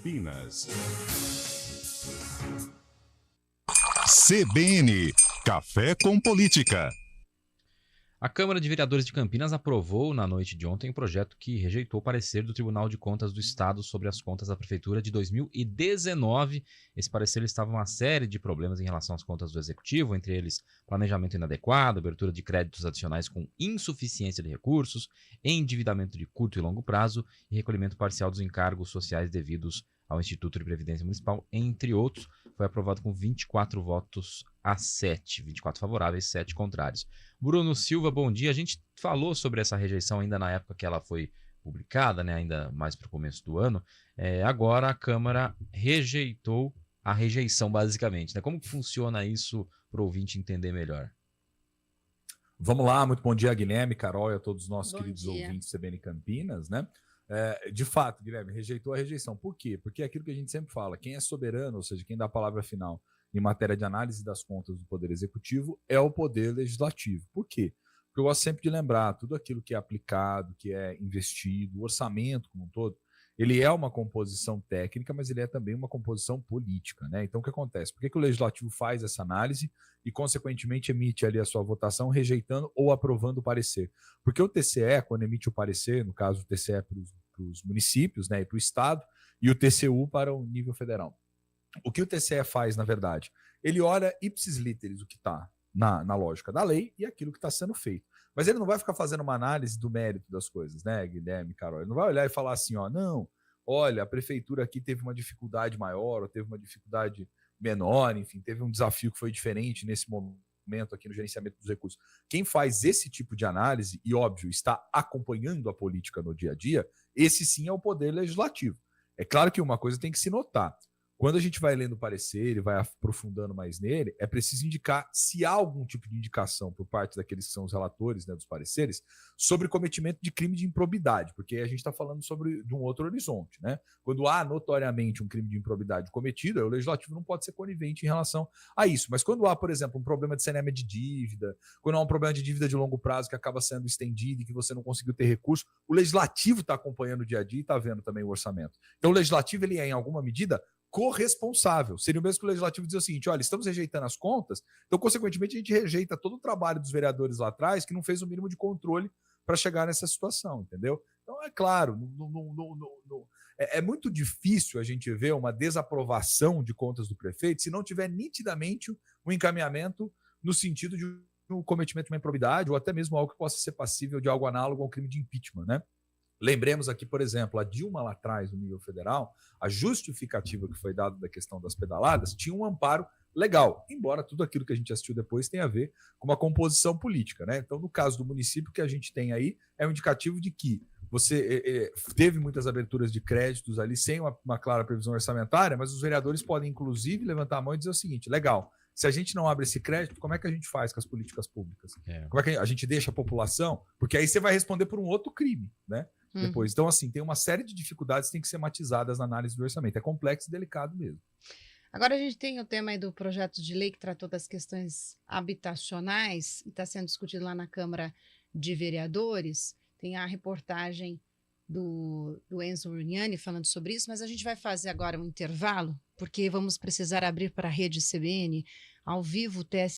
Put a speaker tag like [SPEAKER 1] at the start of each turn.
[SPEAKER 1] Campinas. CBN, Café com Política.
[SPEAKER 2] A Câmara de Vereadores de Campinas aprovou na noite de ontem um projeto que rejeitou o parecer do Tribunal de Contas do Estado sobre as contas da Prefeitura de 2019. Esse parecer estava uma série de problemas em relação às contas do Executivo, entre eles planejamento inadequado, abertura de créditos adicionais com insuficiência de recursos, endividamento de curto e longo prazo e recolhimento parcial dos encargos sociais devidos ao Instituto de Previdência Municipal, entre outros. Foi aprovado com 24 votos a 7, 24 favoráveis, 7 contrários. Bruno Silva, bom dia. A gente falou sobre essa rejeição ainda na época que ela foi publicada, né, ainda mais para o começo do ano. Agora a Câmara rejeitou a rejeição, basicamente, né? Como que funciona isso para o ouvinte entender melhor?
[SPEAKER 3] Vamos lá, muito bom dia, Guilherme, Carol e a todos os nossos
[SPEAKER 4] Bom
[SPEAKER 3] queridos
[SPEAKER 4] dia.
[SPEAKER 3] ouvintes do CBN Campinas, né? De fato, Guilherme, rejeitou a rejeição. Por quê? Porque é aquilo que a gente sempre fala, quem é soberano, ou seja, quem dá a palavra final em matéria de análise das contas do Poder Executivo é o Poder Legislativo. Por quê? Porque eu gosto sempre de lembrar, tudo aquilo que é aplicado, que é investido, o orçamento como um todo, ele é uma composição técnica, mas ele é também uma composição política, né? Então, o que acontece? Por que o Legislativo faz essa análise e, consequentemente, emite ali a sua votação rejeitando ou aprovando o parecer? Porque o TCE, quando emite o parecer, no caso o TCE para os municípios, né, e para o Estado, e o TCU para o nível federal. O que o TCE faz, na verdade? Ele olha ipsis literis o que está na lógica da lei e aquilo que está sendo feito. Mas ele não vai ficar fazendo uma análise do mérito das coisas, né, Guilherme, Carol? Ele não vai olhar e falar assim, ó, não, olha, a prefeitura aqui teve uma dificuldade maior, ou teve uma dificuldade menor, enfim, teve um desafio que foi diferente nesse momento aqui no gerenciamento dos recursos. Quem faz esse tipo de análise, e óbvio, está acompanhando a política no dia a dia, esse sim é o Poder Legislativo. É claro que uma coisa tem que se notar. Quando a gente vai lendo o parecer e vai aprofundando mais nele, é preciso indicar se há algum tipo de indicação por parte daqueles que são os relatores, né, dos pareceres, sobre cometimento de crime de improbidade, porque a gente está falando sobre de um outro horizonte, né? Quando há notoriamente um crime de improbidade cometido, o legislativo não pode ser conivente em relação a isso. Mas quando há, por exemplo, um problema de saneamento de dívida, quando há um problema de dívida de longo prazo que acaba sendo estendido e que você não conseguiu ter recurso, o legislativo está acompanhando o dia a dia e está vendo também o orçamento. Então o legislativo ele é, em alguma medida, corresponsável. Seria o mesmo que o legislativo dizer o seguinte, olha, estamos rejeitando as contas, então, consequentemente, a gente rejeita todo o trabalho dos vereadores lá atrás que não fez o mínimo de controle para chegar nessa situação, entendeu? Então, é claro, é muito difícil a gente ver uma desaprovação de contas do prefeito se não tiver nitidamente um encaminhamento no sentido de um cometimento de uma improbidade ou até mesmo algo que possa ser passível de algo análogo ao crime de impeachment, né? Lembremos aqui, por exemplo, a Dilma lá atrás, no nível federal, a justificativa que foi dada da questão das pedaladas tinha um amparo legal, embora tudo aquilo que a gente assistiu depois tenha a ver com uma composição política, né? Então, no caso do município, o que a gente tem aí é um indicativo de que você teve muitas aberturas de créditos ali sem uma clara previsão orçamentária, mas os vereadores podem, inclusive, levantar a mão e dizer o seguinte, legal, se a gente não abre esse crédito, como é que a gente faz com as políticas públicas? Como é que a gente deixa a população? Porque aí você vai responder por um outro crime, né? Depois. Então, assim, tem uma série de dificuldades que tem que ser matizadas na análise do orçamento. É complexo e delicado mesmo.
[SPEAKER 4] Agora a gente tem o tema aí do projeto de lei que tratou das questões habitacionais e está sendo discutido lá na Câmara de Vereadores. Tem a reportagem do Enzo Runiani falando sobre isso, mas a gente vai fazer agora um intervalo, porque vamos precisar abrir para a rede CBN ao vivo o TSE